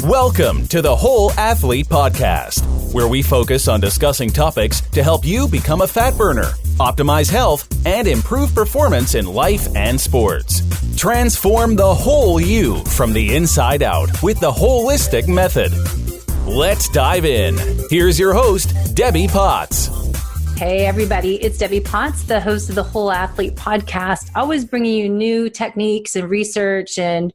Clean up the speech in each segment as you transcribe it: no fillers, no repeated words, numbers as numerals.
Welcome to the Whole Athlete Podcast, where we focus on discussing topics to help you become a fat burner, optimize health, and improve performance in life and sports. Transform the whole you from the inside out with the holistic method. Let's dive in. Here's your host, Debbie Potts. Hey everybody, it's Debbie Potts, the host of the Whole Athlete Podcast, always bringing you new techniques and research and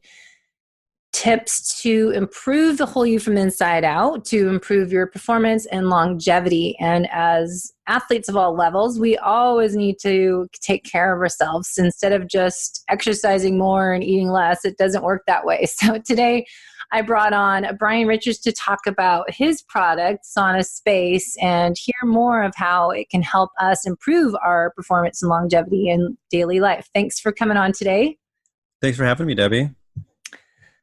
tips to improve the whole you from inside out, to improve your performance and longevity. And as athletes of all levels, we always need to take care of ourselves. Instead of just exercising more and eating less, it doesn't work that way. So today I brought on Brian Richards to talk about his product, SaunaSpace, and hear more of how it can help us improve our performance and longevity in daily life. Thanks for coming on today. Thanks for having me, Debbie.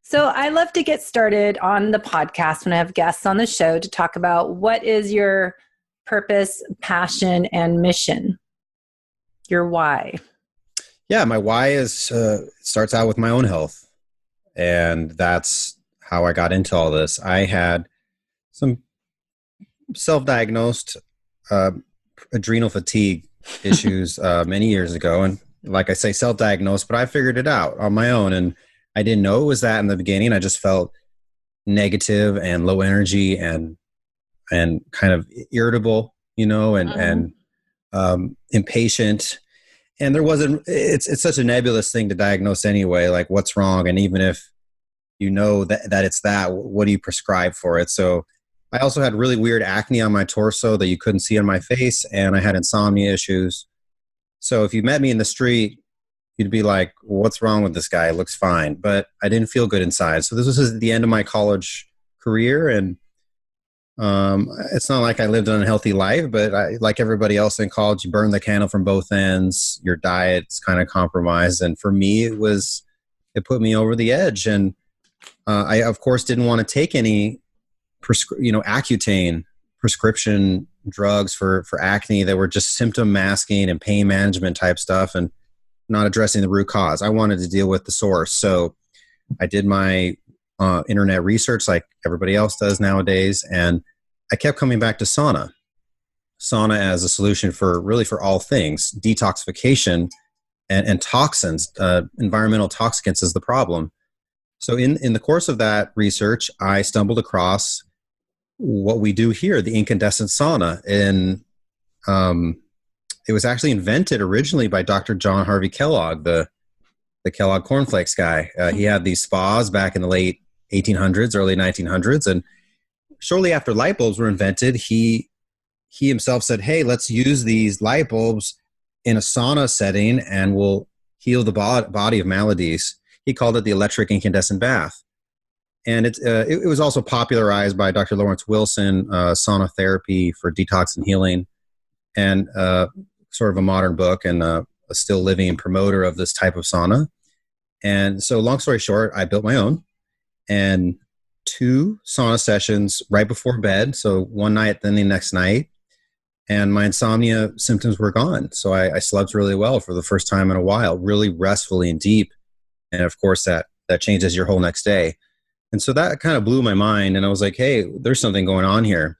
So I love to get started on the podcast when I have guests on the show to talk about what is your purpose, passion, and mission, your why. Yeah, my why is starts out with my own health, and that's how I got into all this. I had some self-diagnosed adrenal fatigue issues many years ago, and like I say, self-diagnosed, but I figured it out on my own, and I didn't know it was that in the beginning. I just felt negative and low energy and kind of irritable, and impatient. And there wasn't. It's such a nebulous thing to diagnose anyway. Like, what's wrong? And even if you know that it's that, what do you prescribe for it? So I also had really weird acne on my torso that you couldn't see on my face, and I had insomnia issues. So if you met me in the street, you'd be like, what's wrong with this guy? It looks fine. But I didn't feel good inside. So this was at the end of my college career. And it's not like I lived an unhealthy life, but like everybody else in college, you burn the candle from both ends. Your diet's kind of compromised. And for me, it put me over the edge. And I, of course, didn't want to take any Accutane prescription drugs for acne that were just symptom masking and pain management type stuff, and not addressing the root cause. I wanted to deal with the source. So I did my internet research like everybody else does nowadays. And I kept coming back to sauna as a solution for all things. Detoxification and toxins, environmental toxicants is the problem. So in the course of that research, I stumbled across what we do here, the incandescent sauna. And it was actually invented originally by Dr. John Harvey Kellogg, the Kellogg cornflakes guy. He had these spas back in the late 1800s, early 1900s. And shortly after light bulbs were invented, he himself said, hey, let's use these light bulbs in a sauna setting and we'll heal the body of maladies. He called it the electric incandescent bath. And it was also popularized by Dr. Lawrence Wilson, sauna therapy for detox and healing, and sort of a modern book and a still living promoter of this type of sauna. And so long story short, I built my own, and 2 sauna sessions right before bed. So one night, then the next night, and my insomnia symptoms were gone. So I slept really well for the first time in a while, really restfully and deep. And of course that changes your whole next day. And so that kind of blew my mind. And I was like, hey, there's something going on here.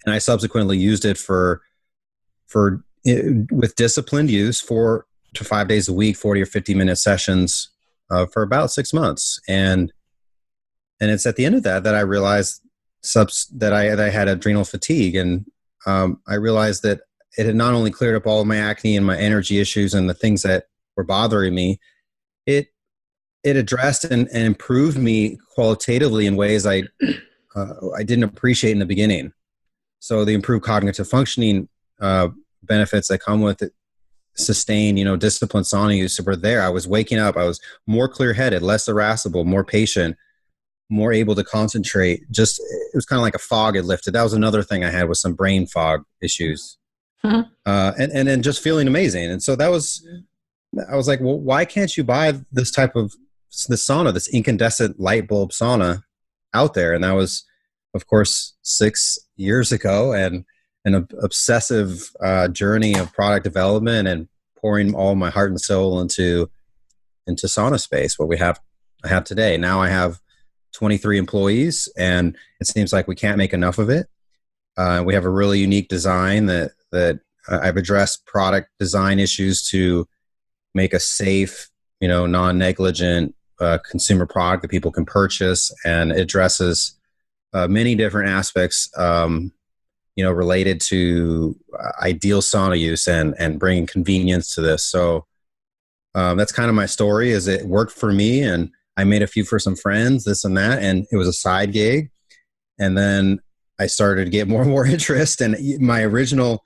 And I subsequently used it with disciplined use 4 to 5 days a week, 40 or 50-minute sessions for about 6 months. And it's at the end of that I realized that I had adrenal fatigue. And I realized that it had not only cleared up all of my acne and my energy issues and the things that were bothering me, it addressed and improved me qualitatively in ways I didn't appreciate in the beginning. So the improved cognitive functioning benefits that come with it, sustained, disciplined sauna use were there. I was waking up. I was more clear-headed, less irascible, more patient, more able to concentrate. It was kind of like a fog had lifted. That was another thing I had, was some brain fog issues. And then just feeling amazing. And so I was like, well, why can't you buy this type of sauna, this incandescent light bulb sauna out there? And that was, of course, 6 years ago, and an obsessive journey of product development and pouring all my heart and soul into SaunaSpace, what I have today. Now I have 23 employees, and it seems like we can't make enough of it. We have a really unique design that I've addressed product design issues to make a safe, non-negligent consumer product that people can purchase, and it addresses many different aspects, related to ideal sauna use and bringing convenience to this. So that's kind of my story. Is it worked for me, and I made a few for some friends, this and that, and it was a side gig. And then I started to get more and more interest. And my originally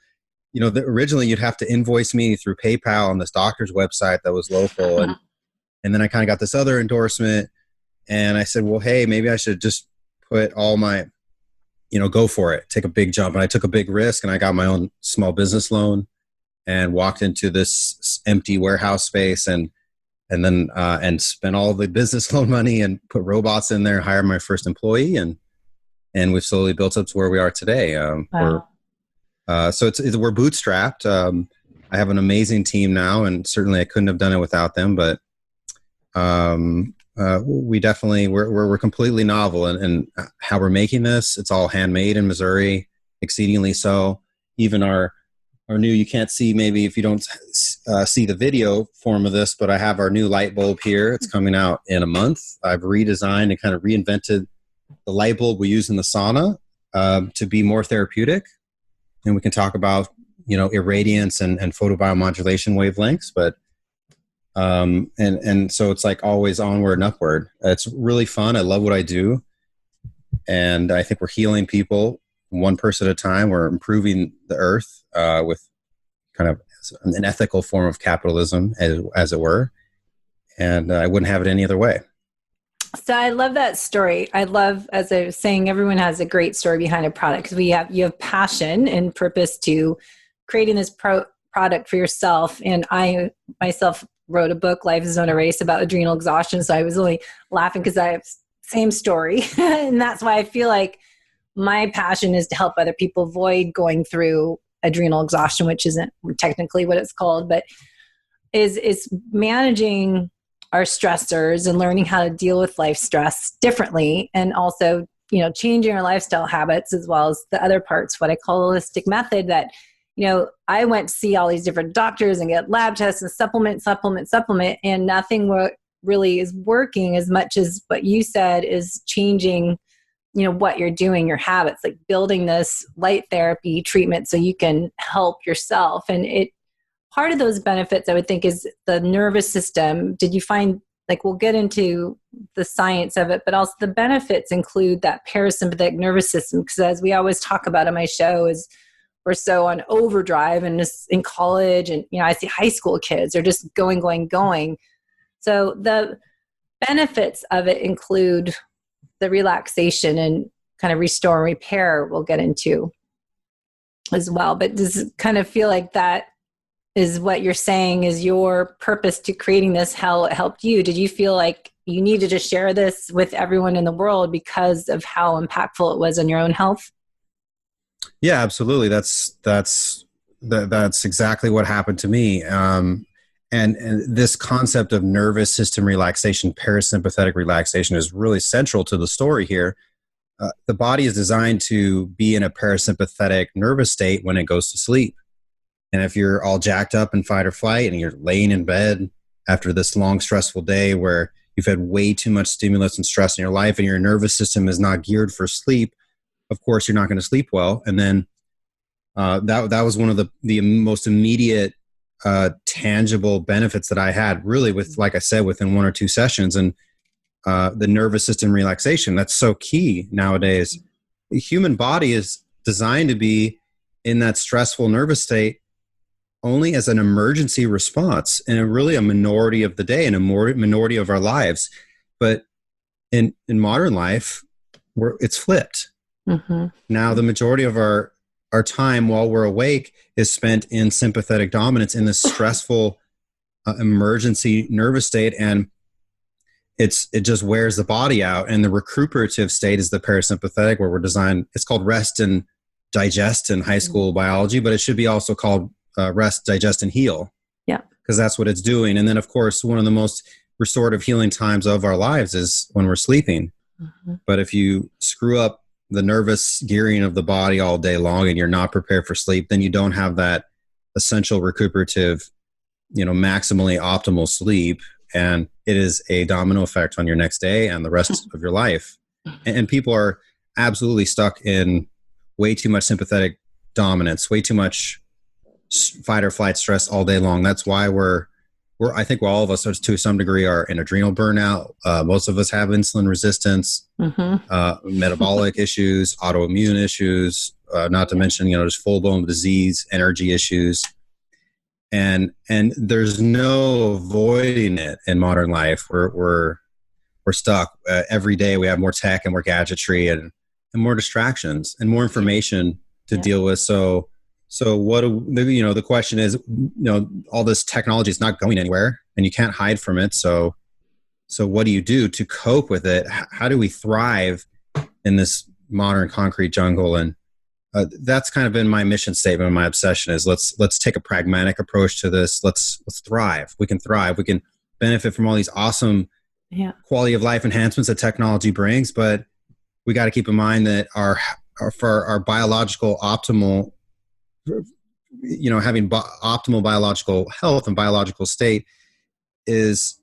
you'd have to invoice me through PayPal on this doctor's website that was local. And then I kind of got this other endorsement, and I said, well, hey, maybe I should just put all my, go for it, take a big jump. And I took a big risk, and I got my own small business loan and walked into this empty warehouse space and then spent all the business loan money and put robots in there, hired my first employee, and we've slowly built up to where we are today. Wow. So we're bootstrapped. I have an amazing team now, and certainly I couldn't have done it without them. But we definitely we're completely novel in how we're making this. It's all handmade in Missouri, exceedingly so. Even our new, you can't see maybe if you don't see the video form of this, but I have our new light bulb here. It's coming out in a month. I've redesigned and kind of reinvented the light bulb we use in the sauna to be more therapeutic. And we can talk about, irradiance and photobiomodulation wavelengths, but and so it's like always onward and upward. It's really fun. I love what I do. And I think we're healing people one person at a time. We're improving the earth with kind of an ethical form of capitalism, as it were. And I wouldn't have it any other way. So I love that story. I love, as I was saying, everyone has a great story behind a product, because you have passion and purpose to creating this product for yourself. And I myself wrote a book, Life is Not a Race, about adrenal exhaustion. So I was only laughing because I have same story. And that's why I feel like my passion is to help other people avoid going through adrenal exhaustion, which isn't technically what it's called, but is managing our stressors and learning how to deal with life stress differently. And also, changing our lifestyle habits, as well as the other parts, what I call holistic method, that, I went to see all these different doctors and get lab tests and supplement, and nothing really is working as much as what you said is changing, what you're doing, your habits, like building this light therapy treatment so you can help yourself. And part of those benefits, I would think, is the nervous system. Did you find, we'll get into the science of it, but also the benefits include that parasympathetic nervous system? Because as we always talk about on my show, is we're so on overdrive, and just in college, and I see high school kids are just going. So the benefits of it include the relaxation and kind of restore and repair we'll get into as well. But does it kind of feel like that is what you're saying is your purpose to creating this, how it helped you? Did you feel like you needed to share this with everyone in the world because of how impactful it was on your own health? Yeah, absolutely. That's exactly what happened to me. And this concept of nervous system relaxation, parasympathetic relaxation, is really central to the story here. The body is designed to be in a parasympathetic nervous state when it goes to sleep. And if you're all jacked up in fight or flight and you're laying in bed after this long, stressful day where you've had way too much stimulus and stress in your life and your nervous system is not geared for sleep, of course, you're not going to sleep well. And then that was one of the most immediate tangible benefits that I had, really, with, like I said, within 1 or 2 sessions. And the nervous system relaxation, that's so key nowadays. The human body is designed to be in that stressful nervous state only as an emergency response, and really a minority of the day and a minority of our lives. But in modern life, it's flipped. Mm-hmm. Now, the majority of our time while we're awake is spent in sympathetic dominance, in this stressful emergency nervous state, and it just wears the body out. And the recuperative state is the parasympathetic, where we're designed. It's called rest and digest in high school biology, but it should be also called rest, digest, and heal. Yeah, because that's what it's doing. And then, of course, one of the most restorative healing times of our lives is when we're sleeping. But if you screw up the nervous gearing of the body all day long and you're not prepared for sleep, then you don't have that essential recuperative, maximally optimal sleep. And it is a domino effect on your next day and the rest of your life. And people are absolutely stuck in way too much sympathetic dominance, way too much fight or flight stress all day long. That's why I think all of us to some degree are in adrenal burnout. Most of us have insulin resistance, metabolic issues, autoimmune issues, not to mention, just full blown disease, energy issues. And there's no avoiding it in modern life. We're stuck. Every day we have more tech and more gadgetry and more distractions and more information to deal with. So what the question is, all this technology is not going anywhere and you can't hide from it. So what do you do to cope with it? How do we thrive in this modern concrete jungle? And that's kind of been my mission statement. My obsession is let's take a pragmatic approach to this. Let's thrive. We can thrive. We can benefit from all these awesome quality of life enhancements that technology brings, but we got to keep in mind that for our biological optimal, having optimal biological health and biological state is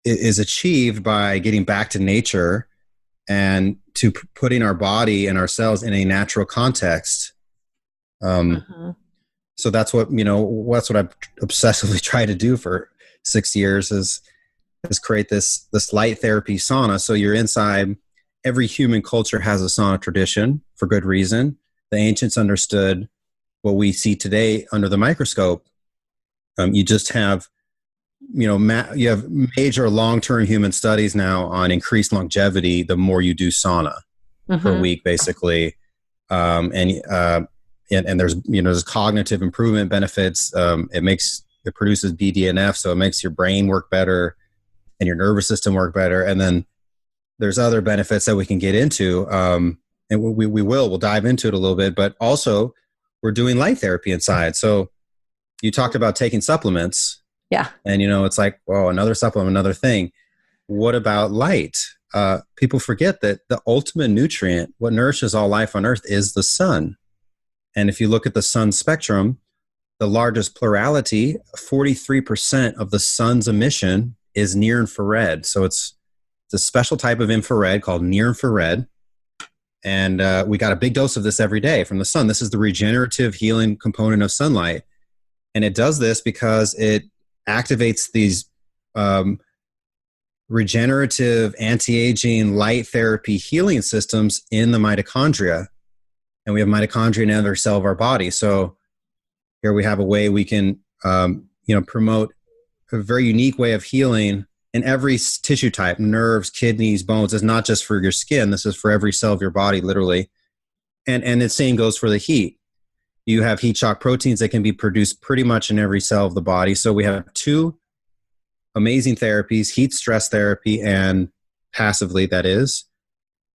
achieved by getting back to nature and to putting our body and ourselves in a natural context. So that's what I've obsessively tried to do for 6 years is create this light therapy sauna. So you're inside. Every human culture has a sauna tradition for good reason. The ancients understood what we see today under the microscope. You just have, you have major long-term human studies now on increased longevity the more you do sauna per week, basically. And there's, there's cognitive improvement benefits. It produces BDNF, so it makes your brain work better and your nervous system work better. And then there's other benefits that we can get into. And we'll dive into it a little bit, but also we're doing light therapy inside. So you talked about taking supplements. Yeah. And, it's like, well, another supplement, another thing. What about light? People forget that the ultimate nutrient, what nourishes all life on earth, is the sun. And if you look at the sun spectrum, the largest plurality, 43% of the sun's emission is near infrared. So it's a special type of infrared called near infrared. And we got a big dose of this every day from the sun. This is the regenerative healing component of sunlight. And it does this because it activates these regenerative, anti-aging, light therapy healing systems in the mitochondria. And we have mitochondria in every cell of our body. So here we have a way we can, promote a very unique way of healing in every tissue type, nerves, kidneys, bones. It's not just for your skin. This is for every cell of your body, literally. And the same goes for the heat. You have heat shock proteins that can be produced pretty much in every cell of the body. So we have two amazing therapies, heat stress therapy and passively, that is,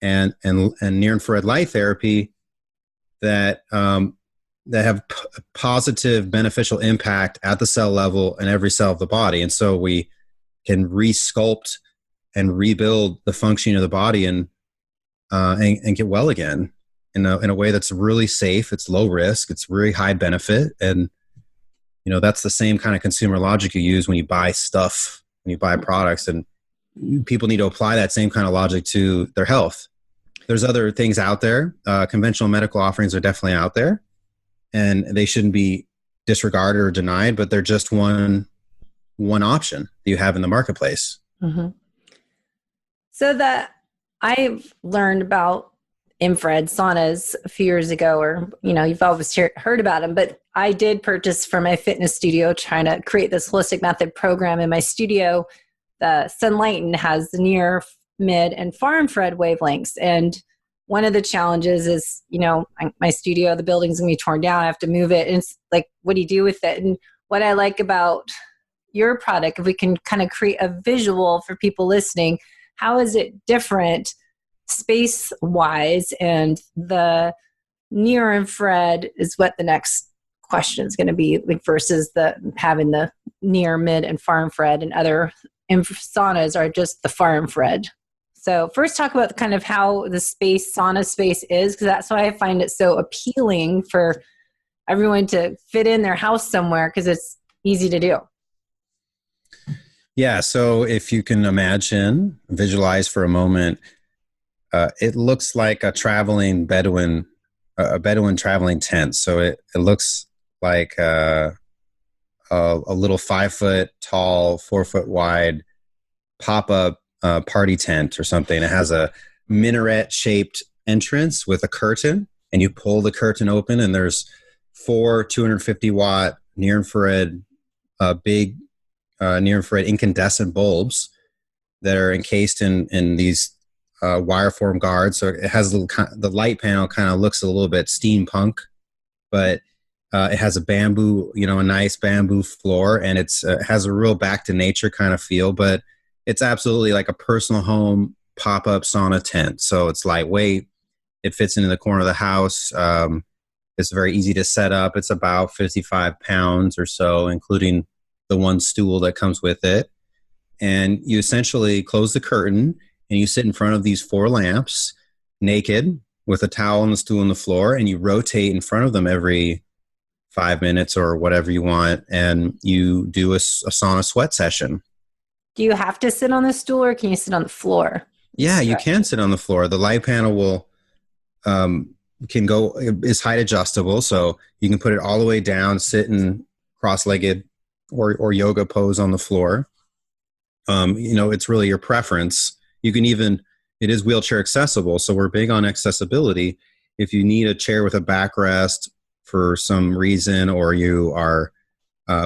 and near infrared light therapy that have positive beneficial impact at the cell level in every cell of the body. And so we can resculpt and rebuild the functioning of the body and get well again in a way that's really safe. It's low risk. It's really high benefit. And, that's the same kind of consumer logic you use when you buy stuff, when you buy products, and people need to apply that same kind of logic to their health. There's other things out there. Conventional medical offerings are definitely out there, and they shouldn't be disregarded or denied, but they're just one option that you have in the marketplace. So that I've learned about infrared saunas a few years ago, or, you've always heard about them, but I did purchase for my fitness studio, trying to create this holistic method program in my studio. The Sunlighten has the near, mid, and far infrared wavelengths. And one of the challenges is, my studio, the building's gonna be torn down. I have to move it. And it's like, what do you do with it? And what I like about your product, if we can kind of create a visual for people listening, how is it different space-wise? And the near infrared is what the next question is going to be, like, versus having the near, mid, and far infrared, and other saunas are just the far infrared So first talk about kind of how the space, SaunaSpace is, because that's why I find it so appealing for everyone to fit in their house somewhere because it's easy to do. Yeah. So if you can visualize for a moment, it looks like a Bedouin traveling tent. So it looks like a little 5 foot tall, 4 foot wide pop-up party tent or something. It has a minaret shaped entrance with a curtain, and you pull the curtain open, and there's 4 250 watt near infrared incandescent bulbs that are encased in these wire form guards. So it has the light panel kind of looks a little bit steampunk, but it has a nice bamboo floor, and it has a real back to nature kind of feel, but it's absolutely like a personal home pop-up sauna tent. So it's lightweight. It fits into the corner of the house. It's very easy to set up. It's about 55 pounds or so, including the one stool that comes with it. And you essentially close the curtain and you sit in front of these 4 lamps naked with a towel on the stool on the floor, and you rotate in front of them every 5 minutes or whatever you want, and you do a sauna sweat session. Do you have to sit on the stool or can you sit on the floor? Yeah, you can sit on the floor. The light panel is height adjustable, so you can put it all the way down, sit in cross-legged or yoga pose on the floor. It's really your preference. You can it is wheelchair accessible, so we're big on accessibility. If you need a chair with a backrest for some reason, or you are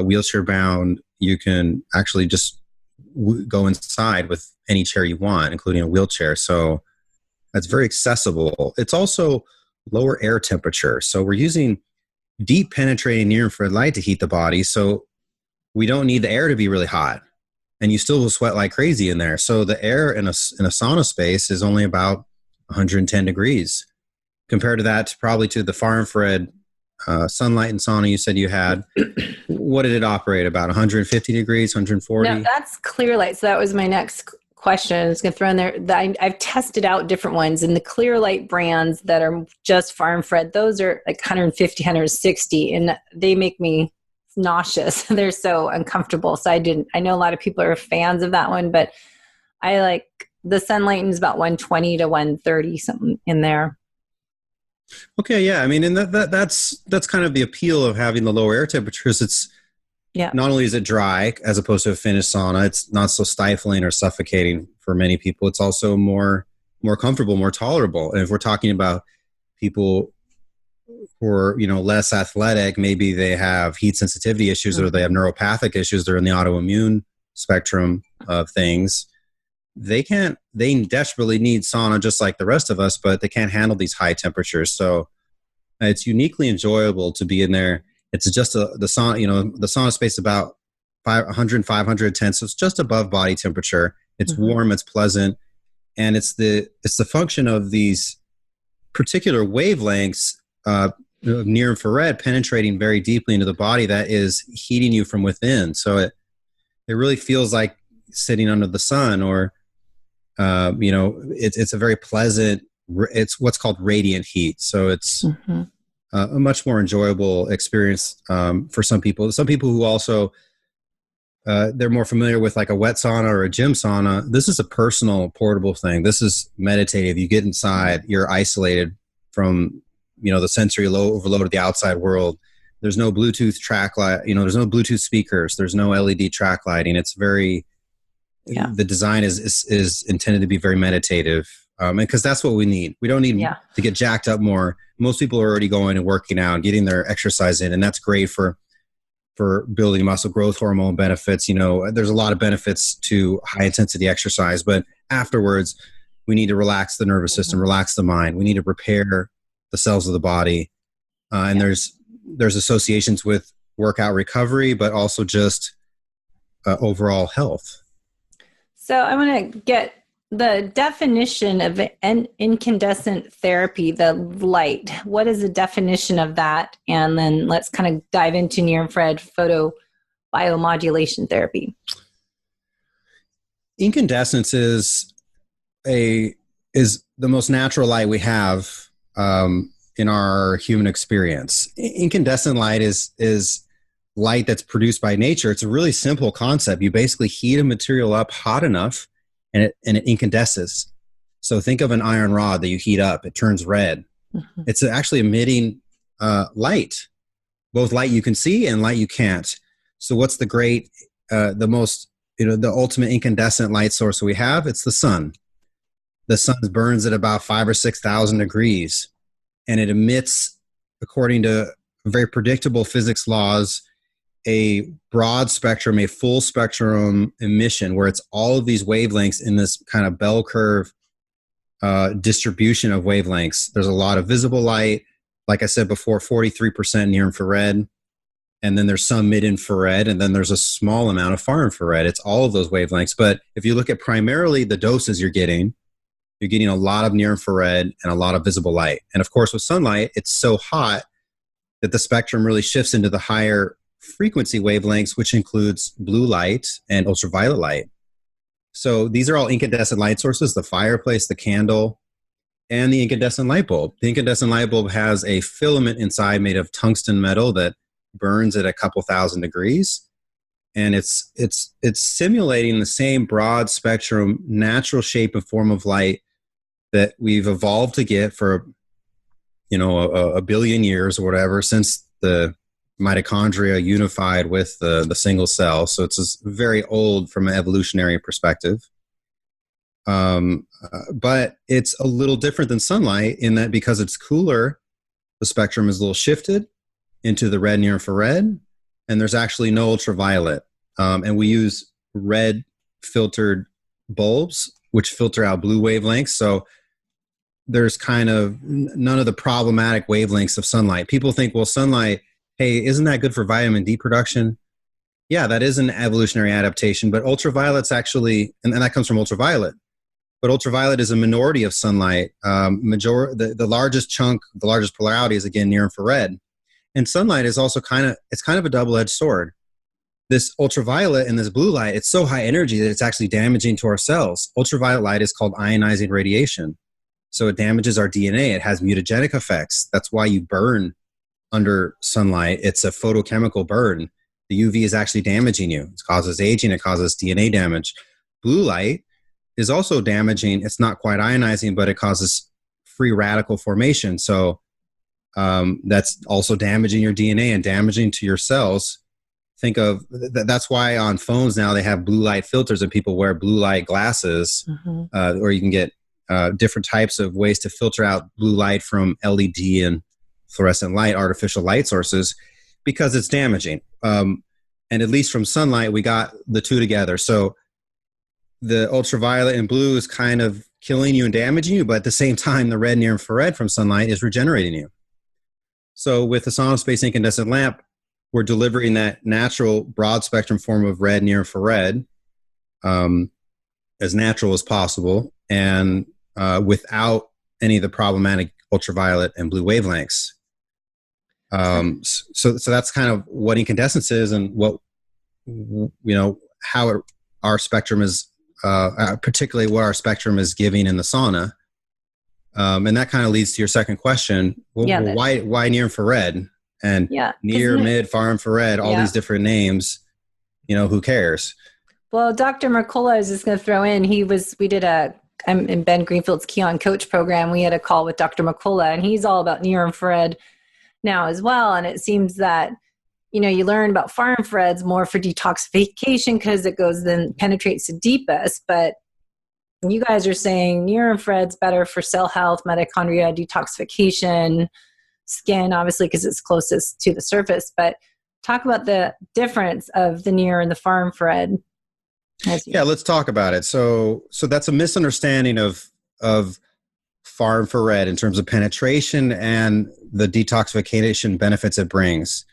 wheelchair bound, you can actually just go inside with any chair you want, including a wheelchair. So that's very accessible. It's also lower air temperature. So we're using deep penetrating near infrared light to heat the body. So we don't need the air to be really hot, and you still will sweat like crazy in there. So the air in a sauna space is only about 110 degrees compared to that, probably to the far infrared sunlight and sauna you said you had. What did it operate about? 150 degrees, 140? No, that's clear light. So that was my next question. I was going to throw in there that I've tested out different ones, and the clear light brands that are just far infrared, those are like 150, 160, and they make me nauseous. They're so uncomfortable. So I know a lot of people are fans of that one, but I like the sunlight is about 120 to 130, something in there. Okay, yeah. I mean, and that's kind of the appeal of having the lower air temperatures. It's not only is it dry as opposed to a finished sauna, it's not so stifling or suffocating for many people. It's also more comfortable, more tolerable. And if we're talking about people who are less athletic, maybe they have heat sensitivity issues or they have neuropathic issues. They're in the autoimmune spectrum of things. They desperately need sauna just like the rest of us, but they can't handle these high temperatures. So it's uniquely enjoyable to be in there. It's just the sauna, the SaunaSpace is about 500, 510. So it's just above body temperature. It's warm, it's pleasant. And it's the function of these particular wavelengths, near infrared penetrating very deeply into the body that is heating you from within. So it really feels like sitting under the sun, or it's a very pleasant, it's what's called radiant heat. So it's a much more enjoyable experience for some people. Some people who also, they're more familiar with like a wet sauna or a gym sauna. This is a personal, portable thing. This is meditative. You get inside, you're isolated from, the sensory overload of the outside world. There's no Bluetooth track light, there's no Bluetooth speakers. There's no LED track lighting. It's very, the design is intended to be very meditative. And because that's what we need. We don't need to get jacked up more. Most people are already going and working out and getting their exercise in. And that's great for building muscle growth hormone benefits. There's a lot of benefits to high intensity exercise, but afterwards we need to relax the nervous system, relax the mind. We need to repair the cells of the body. And there's associations with workout recovery, but also just overall health. So I want to get the definition of an incandescent therapy, the light. What is the definition of that? And then let's kind of dive into near infrared photo biomodulation therapy. Incandescence is is the most natural light we have in our human experience. Incandescent light is light that's produced by nature. It's a really simple concept. You basically heat a material up hot enough, and it incandesces. So think of an iron rod that you heat up; it turns red. Mm-hmm. It's actually emitting light, both light you can see and light you can't. So what's the ultimate incandescent light source we have? It's the sun. The sun burns at about 5,000 or 6,000 degrees, and it emits, according to very predictable physics laws, a broad spectrum, a full spectrum emission, where it's all of these wavelengths in this kind of bell curve distribution of wavelengths. There's a lot of visible light, like I said before, 43% near infrared, and then there's some mid infrared, and then there's a small amount of far infrared. It's all of those wavelengths. But if you look at primarily the doses you're getting a lot of near infrared and a lot of visible light. And of course, with sunlight, it's so hot that the spectrum really shifts into the higher frequency wavelengths, which includes blue light and ultraviolet light. So these are all incandescent light sources: the fireplace, the candle, and the incandescent light bulb. The incandescent light bulb has a filament inside made of tungsten metal that burns at a couple thousand degrees. And it's simulating the same broad spectrum, natural shape and form of light that we've evolved to get for, a billion years or whatever, since the mitochondria unified with the single cell. So it's very old from an evolutionary perspective. But it's a little different than sunlight in that because it's cooler, the spectrum is a little shifted into the red near infrared, and there's actually no ultraviolet. And we use red filtered bulbs, which filter out blue wavelengths. So there's kind of none of the problematic wavelengths of sunlight. People think, well, sunlight, hey, isn't that good for vitamin D production? Yeah, that is an evolutionary adaptation, but ultraviolet's actually, and that comes from ultraviolet, but ultraviolet is a minority of sunlight. The largest chunk, the largest polarity is, again, near infrared. And sunlight is also kind of a double-edged sword. This ultraviolet and this blue light, it's so high energy that it's actually damaging to our cells. Ultraviolet light is called ionizing radiation. So it damages our DNA. It has mutagenic effects. That's why you burn under sunlight. It's a photochemical burn. The UV is actually damaging you. It causes aging. It causes DNA damage. Blue light is also damaging. It's not quite ionizing, but it causes free radical formation. So that's also damaging your DNA and damaging to your cells. Think of that's why on phones now they have blue light filters and people wear blue light glasses, or you can get different types of ways to filter out blue light from LED and fluorescent light, artificial light sources, because it's damaging. And at least from sunlight, we got the two together. So the ultraviolet and blue is kind of killing you and damaging you, but at the same time, the red near infrared from sunlight is regenerating you. So with the SaunaSpace incandescent lamp, we're delivering that natural broad spectrum form of red near infrared as natural as possible, and without any of the problematic ultraviolet and blue wavelengths. So that's kind of what incandescence is, and what our spectrum is, particularly what our spectrum is giving in the sauna. And that kind of leads to your second question. Why near infrared? And near, mid, far infrared, all these different names, who cares? Well, Dr. Mercola is just going to throw in, I'm in Ben Greenfield's Key On Coach program. We had a call with Dr. Mercola, and he's all about near infrared now as well. And it seems that, you learn about far infrared's more for detoxification because it penetrates the deepest. But you guys are saying near infrared's better for cell health, mitochondria, detoxification, skin, obviously, because it's closest to the surface. But talk about the difference of the near and the far infrared. Let's talk about it. So that's a misunderstanding of far infrared in terms of penetration and the detoxification benefits it brings.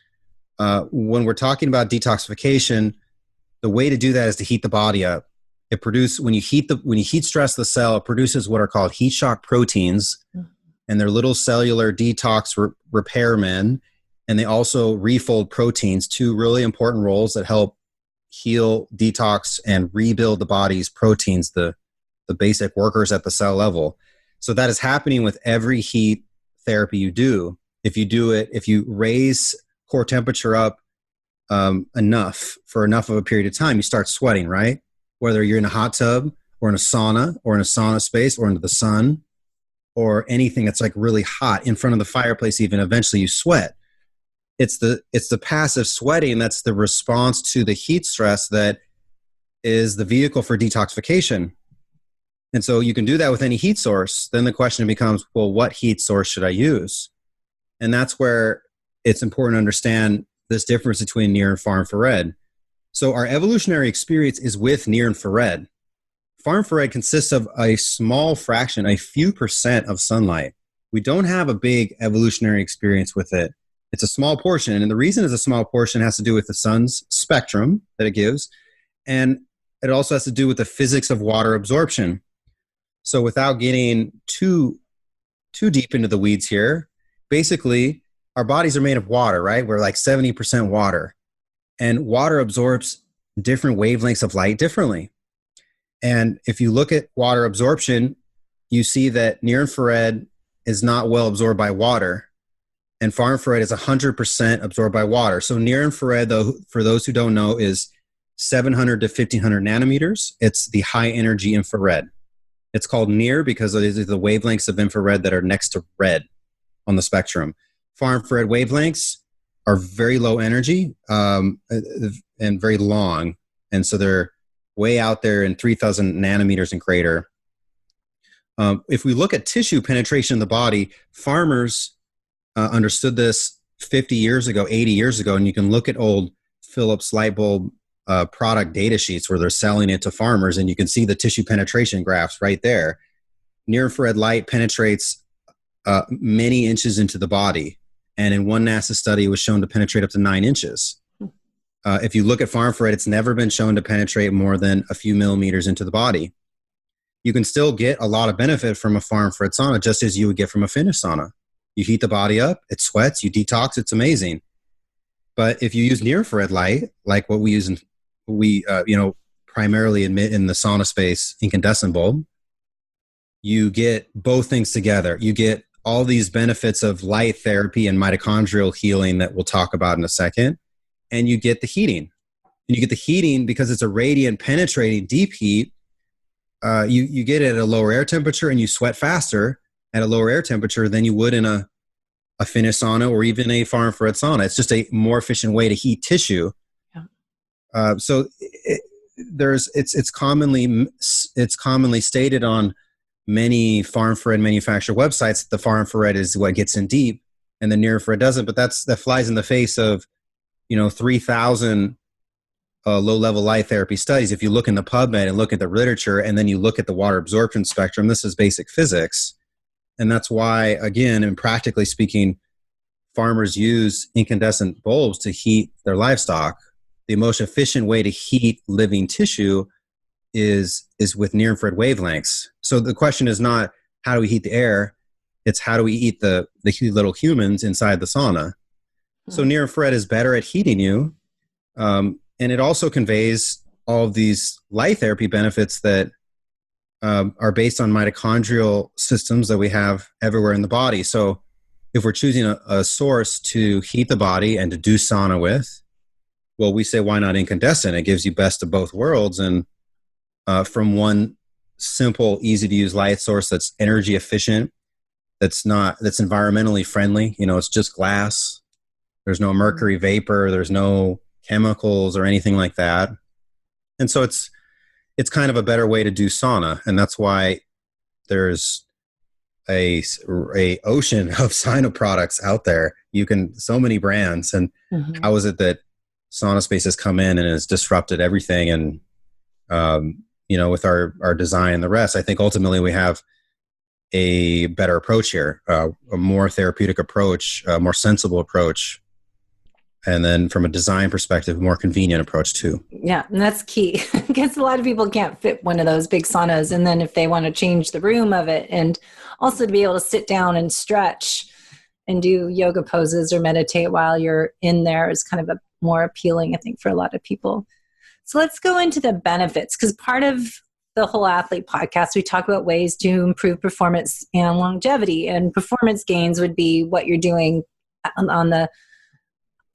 When we're talking about detoxification, the way to do that is to heat the body up. When you heat stress the cell, it produces what are called heat shock proteins, and they're little cellular detox repairmen, and they also refold proteins, two really important roles that help heal, detox, and rebuild the body's proteins, the basic workers at the cell level. So that is happening with every heat therapy you do. If you raise core temperature up enough for enough of a period of time, you start sweating, right? Whether you're in a hot tub or in a sauna or in a SaunaSpace or into the sun or anything that's like really hot in front of the fireplace, even eventually you sweat. It's the passive sweating that's the response to the heat stress that is the vehicle for detoxification. And so you can do that with any heat source. Then the question becomes, well, what heat source should I use? And that's where it's important to understand this difference between near and far infrared. So our evolutionary experience is with near infrared. Far infrared consists of a small fraction, a few percent of sunlight. We don't have a big evolutionary experience with it. It's a small portion. And the reason it's a small portion has to do with the sun's spectrum that it gives. And it also has to do with the physics of water absorption. So without getting too deep into the weeds here, basically our bodies are made of water, right? We're like 70% water. And water absorbs different wavelengths of light differently. And if you look at water absorption, you see that near infrared is not well absorbed by water. And far infrared is 100% absorbed by water. So near infrared, though, for those who don't know, is 700 to 1500 nanometers. It's the high energy infrared. It's called near because these are the wavelengths of infrared that are next to red on the spectrum. Far infrared wavelengths are very low energy and very long. And so they're way out there in 3000 nanometers in greater. If we look at tissue penetration in the body, farmers understood this 50 years ago, 80 years ago, and you can look at old Philips light bulb product data sheets where they're selling it to farmers, and you can see the tissue penetration graphs right there. Near infrared light penetrates many inches into the body, and in one NASA study, it was shown to penetrate up to 9 inches. If you look at far infrared, it's never been shown to penetrate more than a few millimeters into the body. You can still get a lot of benefit from a far infrared sauna, just as you would get from a Finnish sauna. You heat the body up, it sweats, you detox, it's amazing. But if you use near infrared light, like what we use primarily emit in the SaunaSpace incandescent bulb, you get both things together. You get all these benefits of light therapy and mitochondrial healing that we'll talk about in a second, and you get the heating. And you get the heating because it's a radiant penetrating deep heat. You get it at a lower air temperature, and you sweat faster at a lower air temperature than you would in a Finnish sauna or even a far infrared sauna. It's just a more efficient way to heat tissue. Yeah. So it's commonly stated on many far infrared manufacturer websites that the far infrared is what gets in deep and the near infrared doesn't. But that flies in the face of 3,000 low-level light therapy studies. If you look in the PubMed and look at the literature, and then you look at the water absorption spectrum, this is basic physics. And that's why, again, and practically speaking, farmers use incandescent bulbs to heat their livestock. The most efficient way to heat living tissue is with near-infrared wavelengths. So the question is not how do we heat the air, it's how do we heat the little humans inside the sauna. So near-infrared is better at heating you, and it also conveys all of these light therapy benefits that are based on mitochondrial systems that we have everywhere in the body. So if we're choosing a source to heat the body and to do sauna with, well, we say, why not incandescent? It gives you best of both worlds. And from one simple, easy to use light source that's energy efficient, that's environmentally friendly. It's just glass. There's no mercury vapor. There's no chemicals or anything like that. And so it's kind of a better way to do sauna. And that's why there's a ocean of sauna products out there. So many brands. And how is it that SaunaSpace has come in and has disrupted everything? And, with our design and the rest, I think ultimately we have a better approach here, a more therapeutic approach, a more sensible approach. And then from a design perspective, a more convenient approach too. Yeah, and that's key because a lot of people can't fit one of those big saunas. And then if they want to change the room of it, and also to be able to sit down and stretch and do yoga poses or meditate while you're in there is kind of more appealing, I think, for a lot of people. So let's go into the benefits, because part of the Whole Athlete podcast, we talk about ways to improve performance and longevity. And performance gains would be what you're doing on the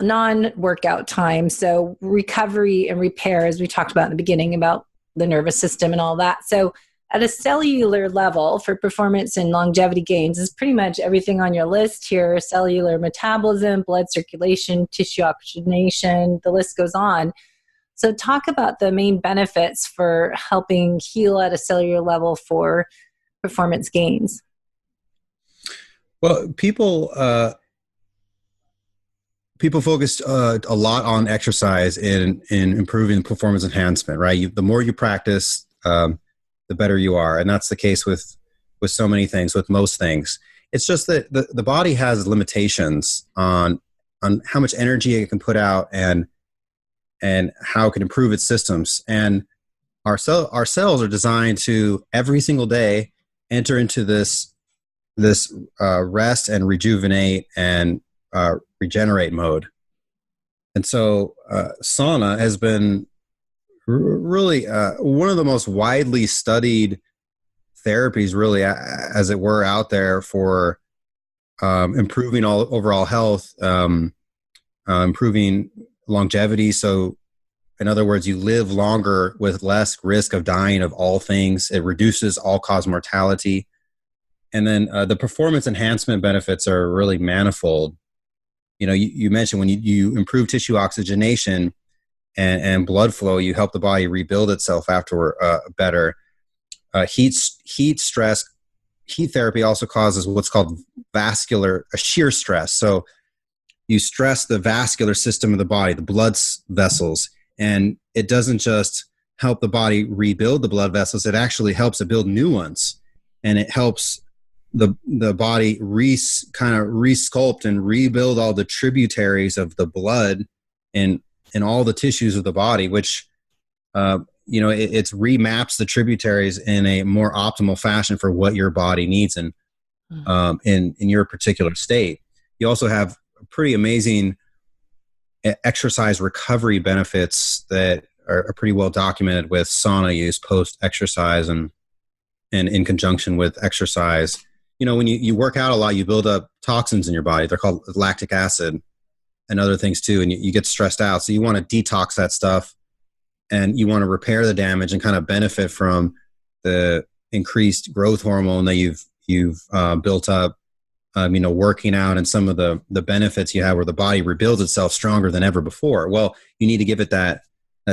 non-workout time. So recovery and repair, as we talked about in the beginning, about the nervous system and all that. So at a cellular level for performance and longevity gains is pretty much everything on your list here: cellular metabolism, blood circulation, tissue oxygenation, the list goes on. So talk about the main benefits for helping heal at a cellular level for performance gains. Well, people focused a lot on exercise in improving performance enhancement, right? The more you practice, the better you are. And that's the case with so many things, with most things. It's just that the body has limitations on how much energy it can put out and how it can improve its systems. And our cells are designed to every single day enter into this rest and rejuvenate and regenerate mode. And so sauna has been really one of the most widely studied therapies, really, as it were, out there for improving overall health, improving longevity. So in other words, you live longer with less risk of dying of all things. It reduces all-cause mortality. And then the performance enhancement benefits are really manifold. You mentioned when you improve tissue oxygenation and blood flow, you help the body rebuild itself after better. Heat therapy also causes what's called shear stress. So you stress the vascular system of the body, the blood vessels, and it doesn't just help the body rebuild the blood vessels, it actually helps it build new ones. And it helps the body kind of resculpt and rebuild all the tributaries of the blood in all the tissues of the body, which it remaps the tributaries in a more optimal fashion for what your body needs in your particular state. You also have pretty amazing exercise recovery benefits that are pretty well documented with sauna use post-exercise and in conjunction with exercise. When you work out a lot, you build up toxins in your body. They're called lactic acid and other things too, and you get stressed out. So you want to detox that stuff, and you want to repair the damage and kind of benefit from the increased growth hormone that you've built up, working out, and some of the benefits you have where the body rebuilds itself stronger than ever before. Well, you need to give it that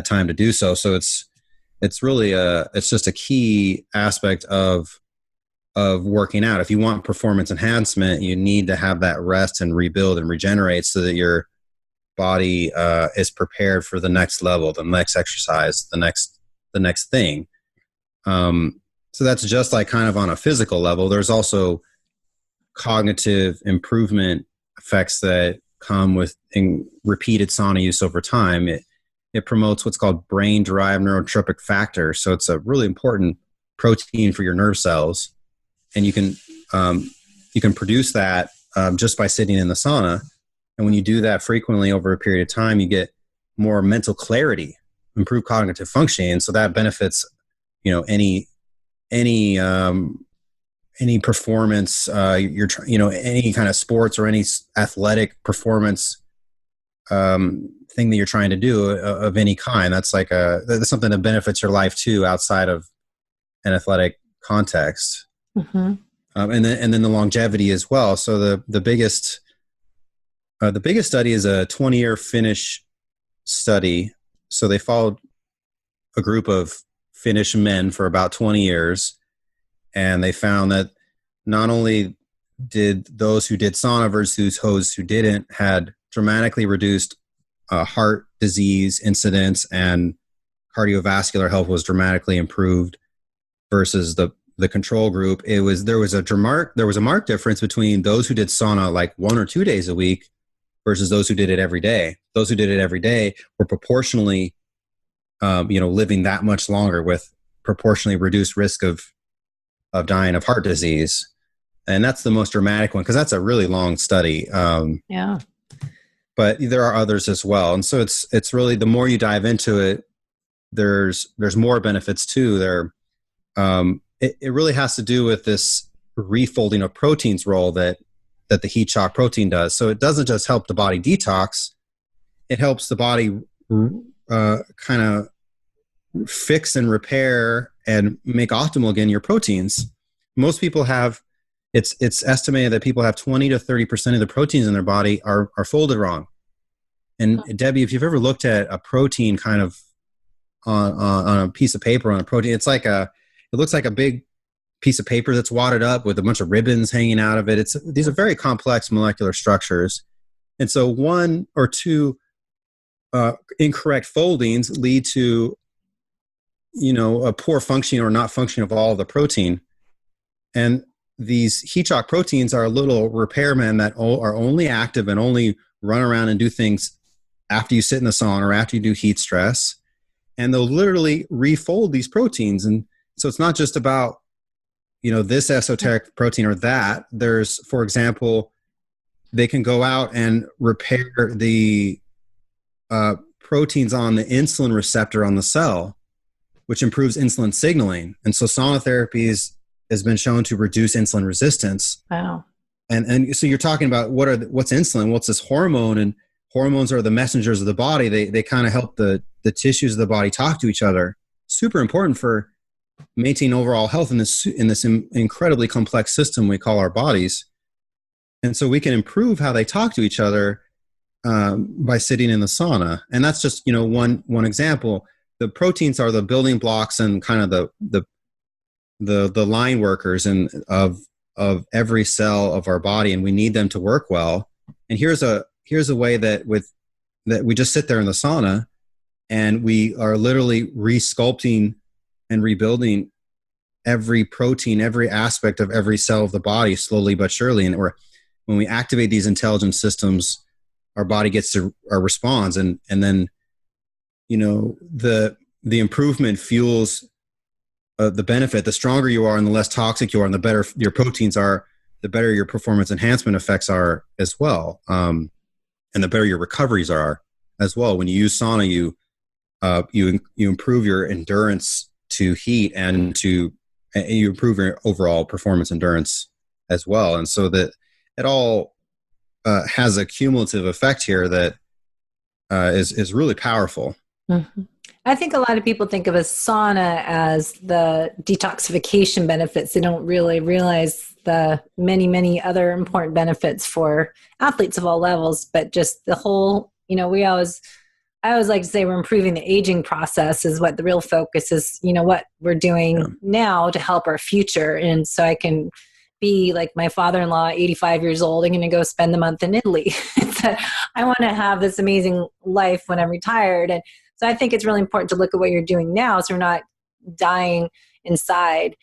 time to do so. So it's really it's just a key aspect of working out. If you want performance enhancement, you need to have that rest and rebuild and regenerate so that your body is prepared for the next level, the next exercise, the next thing. So that's just like kind of on a physical level. There's also cognitive improvement effects that come with repeated sauna use over time. It promotes what's called brain-derived neurotropic factor. So it's a really important protein for your nerve cells. And you can produce that just by sitting in the sauna. And when you do that frequently over a period of time, you get more mental clarity, improved cognitive functioning. And so that benefits, any performance, any kind of sports or any athletic performance thing that you're trying to do of any kind. That's that's something that benefits your life too, outside of an athletic context. Mm-hmm. And then the longevity as well. So the biggest study is a 20-year Finnish study. So they followed a group of Finnish men for about 20 years, and they found that not only did those who did sauna versus those who didn't had dramatically reduced heart disease incidence, and cardiovascular health was dramatically improved versus the control group. There was a marked difference between those who did sauna like 1 or 2 days a week versus those who did it every day. Those who did it every day were proportionally, living that much longer with proportionally reduced risk of dying of heart disease. And that's the most dramatic one because that's a really long study. Yeah. But there are others as well. And so it's really, the more you dive into it, there's more benefits too. it really has to do with this refolding of proteins role that the heat shock protein does. So it doesn't just help the body detox, it helps the body kind of fix and repair and make optimal again your proteins. Most people have, it's estimated that people have 20 to 30% of the proteins in their body are folded wrong. And Debbie, if you've ever looked at a protein kind of on a piece of paper on a protein, it looks like a big piece of paper that's wadded up with a bunch of ribbons hanging out of it. These are very complex molecular structures. And so one or two incorrect foldings lead to, a poor functioning or not functioning of all of the protein. And these heat shock proteins are little repairmen that are only active and only run around and do things after you sit in the sauna or after you do heat stress. And they'll literally refold these proteins. And so it's not just about, this esoteric protein or that. There's, for example, they can go out and repair the proteins on the insulin receptor on the cell, which improves insulin signaling. And so sauna therapy has been shown to reduce insulin resistance. Wow. And so you're talking about what's insulin? What's this hormone? And hormones are the messengers of the body. They kind of help the tissues of the body talk to each other. Super important for maintaining overall health in this incredibly complex system we call our bodies. And so we can improve how they talk to each other by sitting in the sauna. And that's just one example. The proteins are the building blocks and kind of the line workers of every cell of our body, and we need them to work well. And here's a way that we just sit there in the sauna and we are literally resculpting and rebuilding every protein, every aspect of every cell of the body slowly but surely. And when we activate these intelligent systems, our body responds, and then the improvement fuels the benefit. The stronger you are and the less toxic you are and the better your proteins are, the better your performance enhancement effects are as well. And the better your recoveries are as well. When you use sauna, you improve your endurance to heat and you improve your overall performance endurance as well. And so that it all has a cumulative effect here that is really powerful. Mm-hmm. I think a lot of people think of a sauna as the detoxification benefits. They don't really realize the many, many other important benefits for athletes of all levels, but just the whole, I always like to say we're improving the aging process is what the real focus is, what we're doing now to help our future. And so I can be like my father-in-law, 85 years old, I'm going to go spend the month in Italy. I want to have this amazing life when I'm retired. And so I think it's really important to look at what you're doing now so we're not dying inside.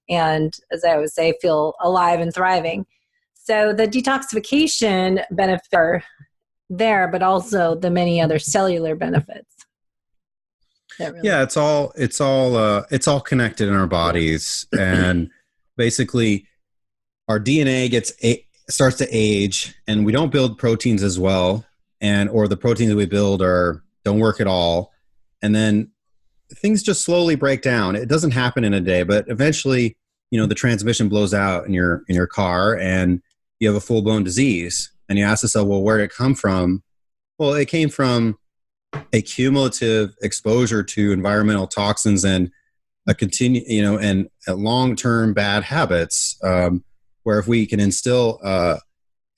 And as I always say, feel alive and thriving. So the detoxification benefits are there, but also the many other cellular benefits. Really it's all connected in our bodies. And basically our DNA starts to age and we don't build proteins as well. Or the proteins that we build don't work at all. And then things just slowly break down. It doesn't happen in a day, but eventually, the transmission blows out in your car and you have a full-blown disease. And you ask yourself, well, where did it come from? Well, it came from a cumulative exposure to environmental toxins and and long-term bad habits, where if we can instill a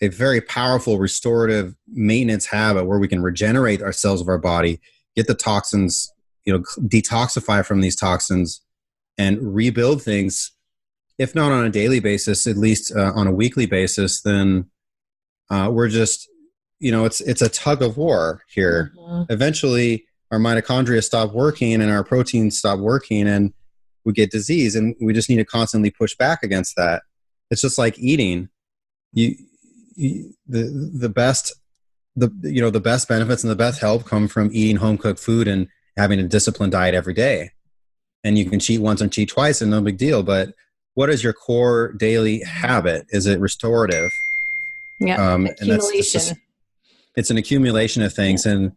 very powerful restorative maintenance habit where we can regenerate our cells of our body, get the toxins, detoxify from these toxins and rebuild things, if not on a daily basis, at least on a weekly basis, then we're just, it's a tug of war here. Mm-hmm. Eventually our mitochondria stop working and our proteins stop working and we get disease, and we just need to constantly push back against that. It's just like eating. The best benefits and the best help come from eating home cooked food and having a disciplined diet every day. And you can cheat once and cheat twice and no big deal. But what is your core daily habit? Is it restorative? Yeah. Accumulation. It's an accumulation of things. Yeah.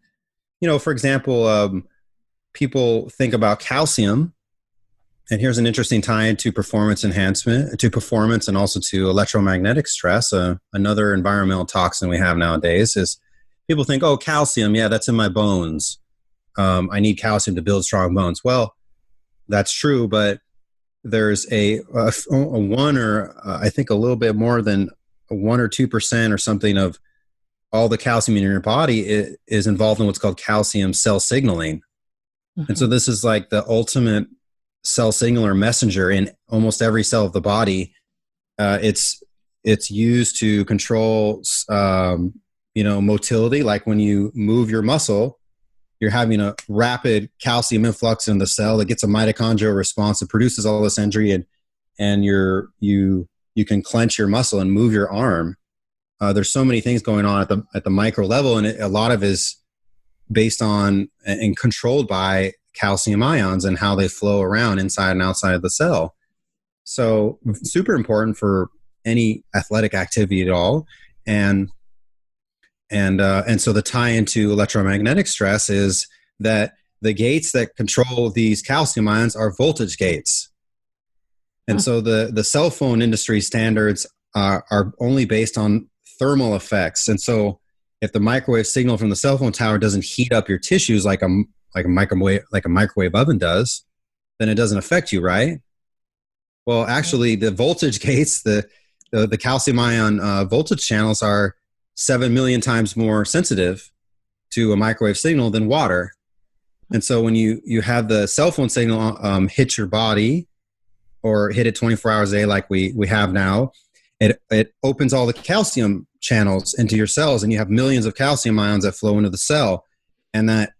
And, for example, people think about calcium And here's an interesting tie into performance enhancement, to performance and also to electromagnetic stress. Another environmental toxin we have nowadays is people think, oh, calcium, yeah, that's in my bones. I need calcium to build strong bones. Well, that's true, but there's a one or I think a little bit more than 1 or 2% or something of all the calcium in your body is involved in what's called calcium cell signaling. Mm-hmm. And so this is like the ultimate cell signaler messenger in almost every cell of the body. It's used to control, motility. Like when you move your muscle, you're having a rapid calcium influx in the cell that gets a mitochondrial response that produces all this energy, and you can clench your muscle and move your arm. There's so many things going on at the micro level, and a lot of it is based on and controlled by calcium ions and how they flow around inside and outside of the cell. So super important for any athletic activity at all. And so the tie into electromagnetic stress is that the gates that control these calcium ions are voltage gates. And so the cell phone industry standards are only based on thermal effects. And so if the microwave signal from the cell phone tower doesn't heat up your tissues like a microwave oven does, then it doesn't affect you, right? Well, actually, the voltage gates, the calcium ion voltage channels are 7 million times more sensitive to a microwave signal than water. And so when you have the cell phone signal hit your body or hit it 24 hours a day like we have now, it opens all the calcium channels into your cells, and you have millions of calcium ions that flow into the cell. And that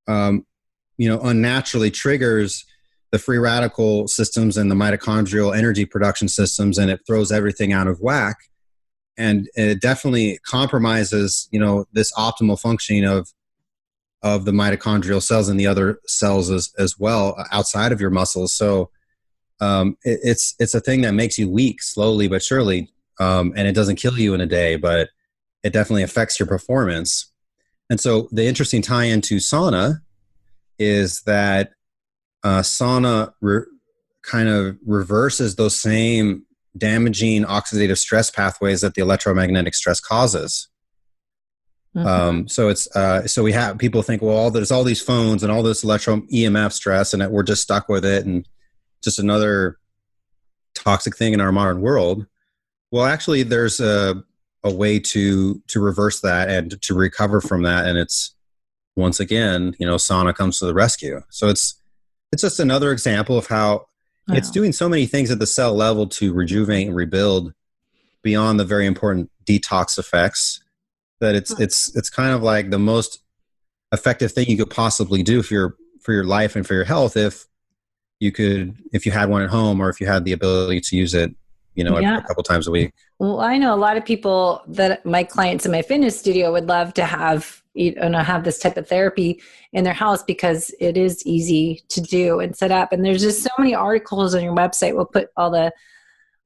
unnaturally triggers the free radical systems and the mitochondrial energy production systems, and it throws everything out of whack. And it definitely compromises, this optimal functioning of the mitochondrial cells and the other cells as well outside of your muscles. So it's a thing that makes you weak slowly but surely, and it doesn't kill you in a day, but it definitely affects your performance. And so the interesting tie into sauna is that sauna kind of reverses those same damaging oxidative stress pathways that the electromagnetic stress causes. Mm-hmm. So we have people think, well, there's all these phones and all this electro EMF stress, and that we're just stuck with it, and just another toxic thing in our modern world. Well, actually, there's a way to reverse that and to recover from that, and it's once again, sauna comes to the rescue. So it's just another example of how it's doing so many things at the cell level to rejuvenate and rebuild beyond the very important detox effects, that it's kind of like the most effective thing you could possibly do for your life and for your health if you had one at home, or if you had the ability to use it, a couple times a week. Well, I know a lot of people that my clients in my fitness studio would love to have this type of therapy in their house, because it is easy to do and set up. And there's just so many articles on your website. We'll put all the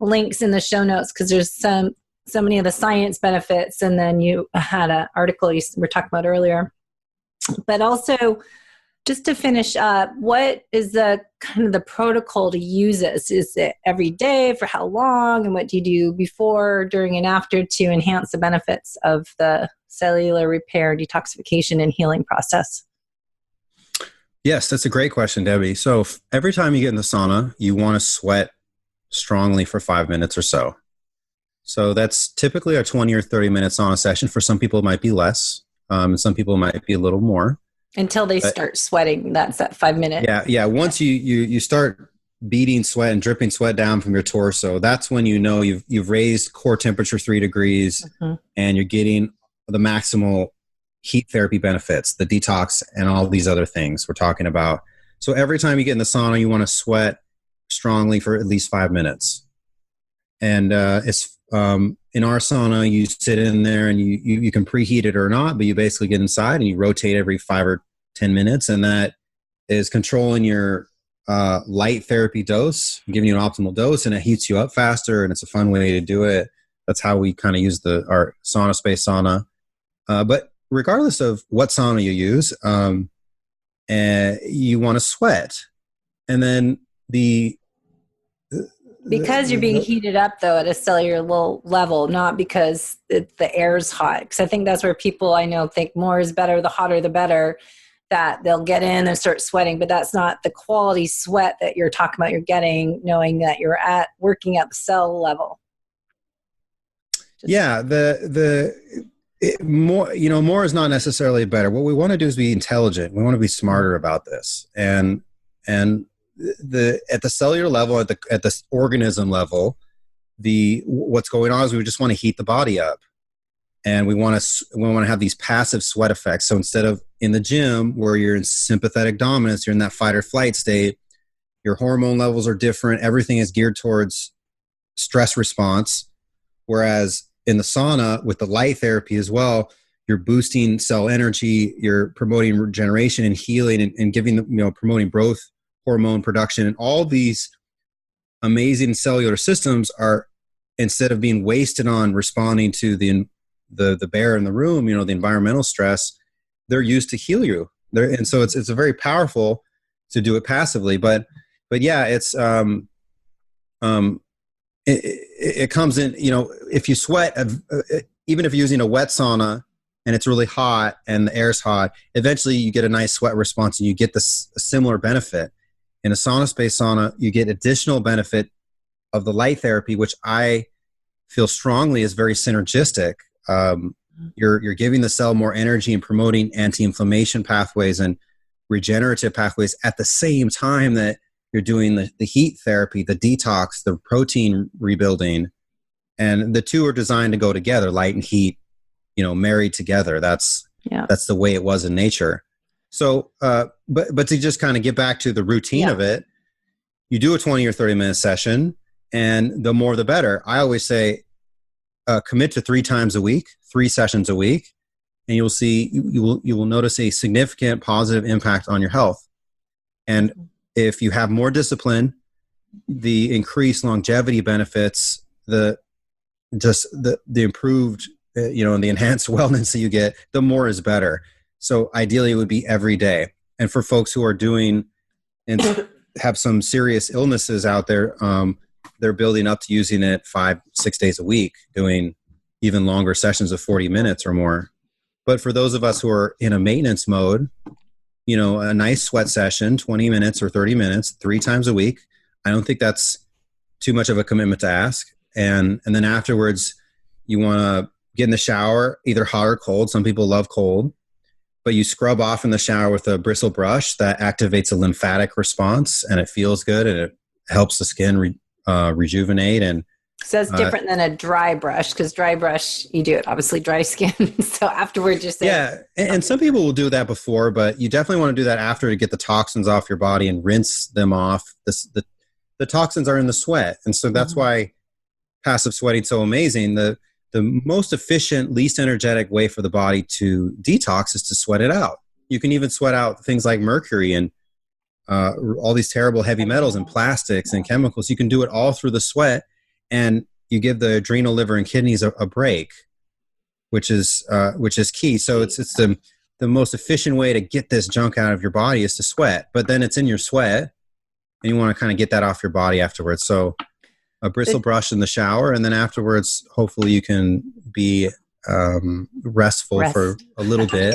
links in the show notes, because there's so many of the science benefits. And then you had an article you were talking about earlier. But also, just to finish up, what is the kind of the protocol to use this? Is it every day? For how long? And what do you do before, during, and after to enhance the benefits of the cellular repair, detoxification, and healing process? Yes, that's a great question, Debbie. So every time you get in the sauna, you want to sweat strongly for 5 minutes or so. So that's typically a 20 or 30-minute sauna session. For some people, it might be less. And some people might be a little more. Until they start sweating, that's that 5 minute. Yeah. Once you start beading sweat and dripping sweat down from your torso, that's when you've raised core temperature 3 degrees, mm-hmm. and you're getting the maximal heat therapy benefits, the detox, and all these other things we're talking about. So every time you get in the sauna, you want to sweat strongly for at least 5 minutes. And it's in our sauna, you sit in there and you can preheat it or not, but you basically get inside and you rotate every 5 or 10 minutes, and that is controlling your light therapy dose, giving you an optimal dose, and it heats you up faster, and it's a fun way to do it. That's how we kind of use our SaunaSpace sauna. But regardless of what sauna you use, you want to sweat. And then the Because you're being heated up, though, at a cellular level, not because the air's hot. Because I think that's where people I know think more is better, the hotter the better, that they'll get in and start sweating. But that's not the quality sweat that you're talking about. You're getting knowing that you're working at the cell level. Yeah, more is not necessarily better. What we want to do is be intelligent. We want to be smarter about this, and at the cellular level, at the organism level, what's going on is we just want to heat the body up, and we want to have these passive sweat effects. So instead of in the gym where you're in sympathetic dominance, you're in that fight or flight state, your hormone levels are different. Everything is geared towards stress response. Whereas in the sauna with the light therapy as well, you're boosting cell energy, you're promoting regeneration and healing, and giving promoting growth hormone production, and all these amazing cellular systems are, instead of being wasted on responding to the bear in the room, the environmental stress, they're used to heal you. And so it's a very powerful to do it passively, but yeah, it's it comes in, if you sweat, even if you're using a wet sauna and it's really hot and the air's hot, eventually you get a nice sweat response and you get this similar benefit. In a SaunaSpace sauna, you get additional benefit of the light therapy, which I feel strongly is very synergistic. You're giving the cell more energy and promoting anti-inflammation pathways and regenerative pathways at the same time that you're doing the heat therapy, the detox, the protein rebuilding. And the two are designed to go together, light and heat, married together. That's the way it was in nature. So, but to just kind of get back to the routine of it, you do a 20 or 30 minute session, and the more the better. I always say, commit to 3 times a week, 3 sessions a week, and you'll see, you will notice a significant positive impact on your health. And if you have more discipline, the increased longevity benefits, the improved, and the enhanced wellness that you get, the more is better. So ideally it would be every day. And for folks who are doing and have some serious illnesses out there, they're building up to using it 5-6 days a week, doing even longer sessions of 40 minutes or more. But for those of us who are in a maintenance mode, a nice sweat session, 20 minutes or 30 minutes, 3 times a week, I don't think that's too much of a commitment to ask. And then afterwards, you want to get in the shower, either hot or cold. Some people love cold. But you scrub off in the shower with a bristle brush that activates a lymphatic response, and it feels good, and it helps the skin rejuvenate. And so it's different than a dry brush, because dry brush, you do it obviously dry skin. So afterwards, you're saying, and some people will do that before, but you definitely want to do that after to get the toxins off your body and rinse them off. The toxins are in the sweat, and so that's why passive sweating is so amazing. The most efficient, least energetic way for the body to detox is to sweat it out. You can even sweat out things like mercury and all these terrible heavy metals and plastics and chemicals. You can do it all through the sweat, and you give the adrenal, liver, and kidneys a break, which is key. So it's the most efficient way to get this junk out of your body is to sweat. But then it's in your sweat, and you want to kind of get that off your body afterwards. So a bristle brush in the shower, and then afterwards, hopefully you can be restful for a little bit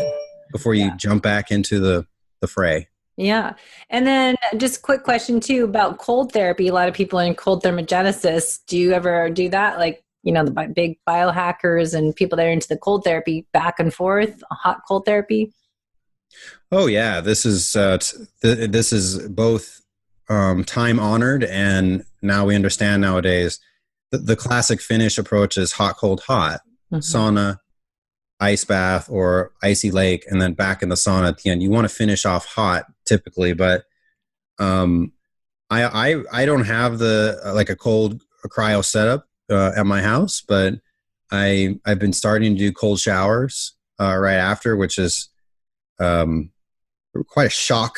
before you jump back into the fray. Yeah. And then just a quick question too about cold therapy. A lot of people are in cold thermogenesis. Do you ever do that? Like, the big biohackers and people that are into the cold therapy, back and forth, hot cold therapy? Oh yeah. This is both time honored, and now we understand nowadays the classic Finnish approach is hot, cold, hot, sauna, ice bath, or icy lake, and then back in the sauna at the end. You want to finish off hot typically, but I don't have a cold cryo setup at my house, but I've been starting to do cold showers right after, which is quite a shock,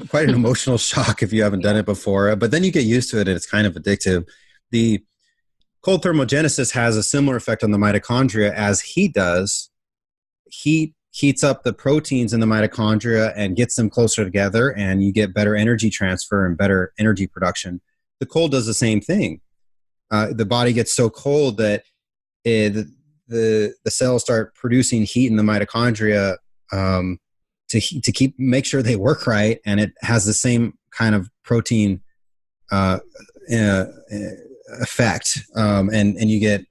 quite an emotional shock if you haven't done it before. But then you get used to it, and it's kind of addictive. The cold thermogenesis has a similar effect on the mitochondria as heat does. Heat heats up the proteins in the mitochondria and gets them closer together, and you get better energy transfer and better energy production. The cold does the same thing. The body gets so cold that the cells start producing heat in the mitochondria to make sure they work right, and it has the same kind of protein effect, and you get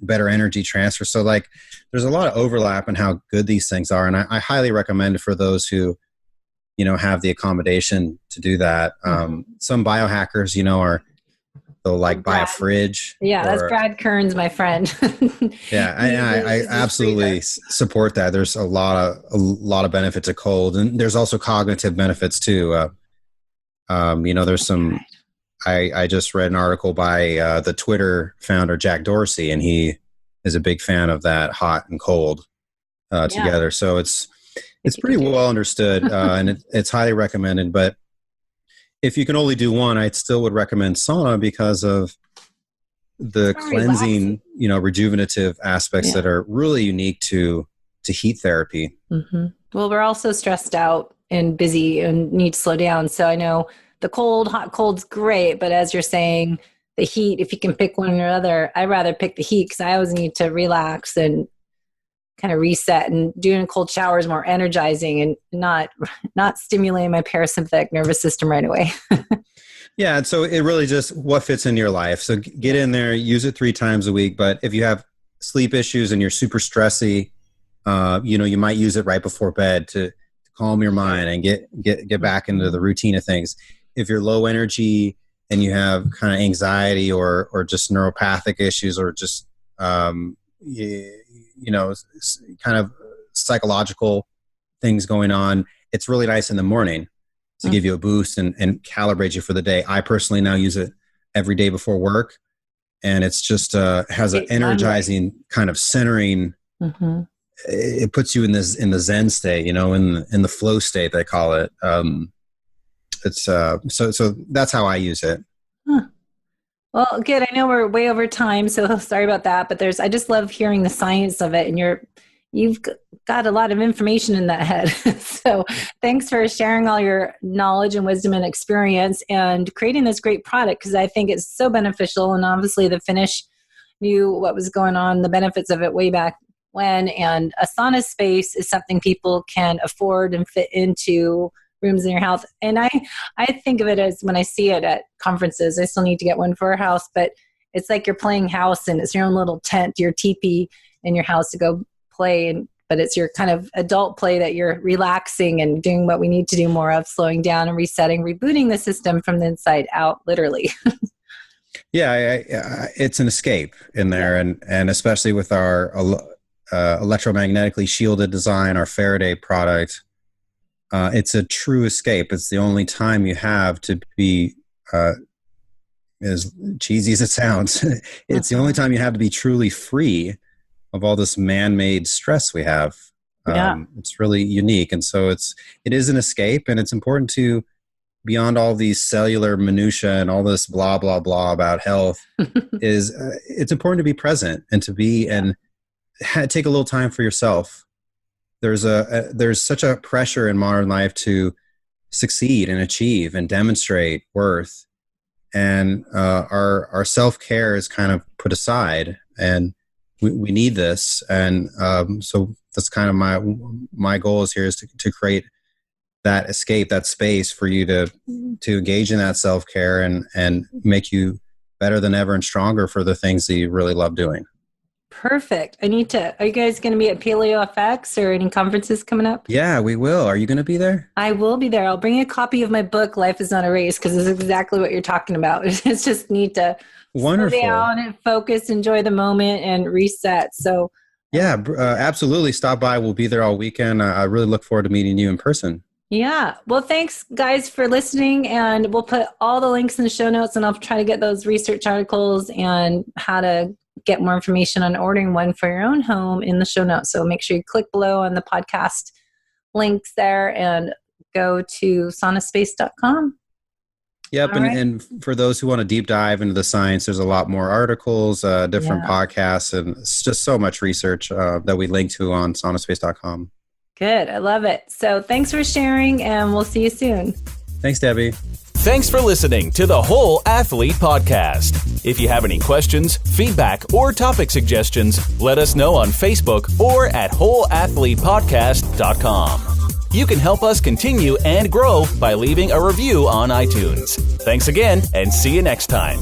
better energy transfer. So like there's a lot of overlap in how good these things are, and I highly recommend it for those who have the accommodation to do that. Some biohackers they'll like buy a fridge. Yeah, that's Brad Kearns, my friend. Yeah, I absolutely support that. There's a lot of benefits of cold, and there's also cognitive benefits too. There's some. I just read an article by the Twitter founder Jack Dorsey, and he is a big fan of that hot and cold together. So it's pretty well understood, and it's highly recommended. But if you can only do one, I still would recommend sauna because of the cleansing, rejuvenative aspects that are really unique to heat therapy. Mm-hmm. Well, we're also stressed out and busy and need to slow down. So I know the hot cold's great, but as you're saying, the heat, if you can pick one or the other, I'd rather pick the heat because I always need to relax and kind of reset, and doing a cold shower is more energizing and not stimulating my parasympathetic nervous system right away. Yeah. And so it really just what fits in your life. So get in there, use it 3 times a week. But if you have sleep issues and you're super stressy, you might use it right before bed to calm your mind and get back into the routine of things. If you're low energy and you have kind of anxiety or just neuropathic issues or just, kind of psychological things going on, it's really nice in the morning to give you a boost and calibrate you for the day. I personally now use it every day before work, and it's just has an energizing kind of centering. Mm-hmm. It puts you in the Zen state, in the flow state, they call it. It's so that's how I use it. Huh. Well, good. I know we're way over time, so sorry about that. But I just love hearing the science of it, and you've got a lot of information in that head. So thanks for sharing all your knowledge and wisdom and experience and creating this great product, because I think it's so beneficial. And obviously the Finnish knew what was going on, the benefits of it way back when. And a SaunaSpace is something people can afford and fit into rooms in your house. And I think of it as, when I see it at conferences, I still need to get one for our house, but it's like you're playing house and it's your own little tent, your teepee in your house to go play. But it's your kind of adult play that you're relaxing and doing what we need to do more of, slowing down and resetting, rebooting the system from the inside out, literally. Yeah, it's an escape in there. And especially with our electromagnetically shielded design, our Faraday product, it's a true escape. It's the only time you have to be, as cheesy as it sounds, it's the only time you have to be truly free of all this man-made stress we have. It's really unique. And so it is an escape, and it's important to, beyond all these cellular minutia and all this blah, blah, blah about health, it's important to be present and to be, and take a little time for yourself. There's such a pressure in modern life to succeed and achieve and demonstrate worth. And our self-care is kind of put aside, and we need this. And so that's kind of my goal is here is to create that escape, that space for you to engage in that self-care and make you better than ever and stronger for the things that you really love doing. Perfect. Are you guys going to be at Paleo FX or any conferences coming up? Yeah, we will. Are you going to be there? I will be there. I'll bring a copy of my book, Life is Not a Race, because it's exactly what you're talking about. It's just neat to slow down and focus, enjoy the moment, and reset. So yeah, absolutely. Stop by. We'll be there all weekend. I really look forward to meeting you in person. Yeah. Well, thanks guys for listening, and we'll put all the links in the show notes, and I'll try to get those research articles and how to get more information on ordering one for your own home in the show notes. So make sure you click below on the podcast links there and go to saunaspace.com. Yep. And for those who want to deep dive into the science, there's a lot more articles, different podcasts, and it's just so much research that we link to on saunaspace.com. Good. I love it. So thanks for sharing, and we'll see you soon. Thanks, Debbie. Thanks for listening to the Whole Athlete Podcast. If you have any questions, feedback, or topic suggestions, let us know on Facebook or at wholeathletepodcast.com. You can help us continue and grow by leaving a review on iTunes. Thanks again, and see you next time.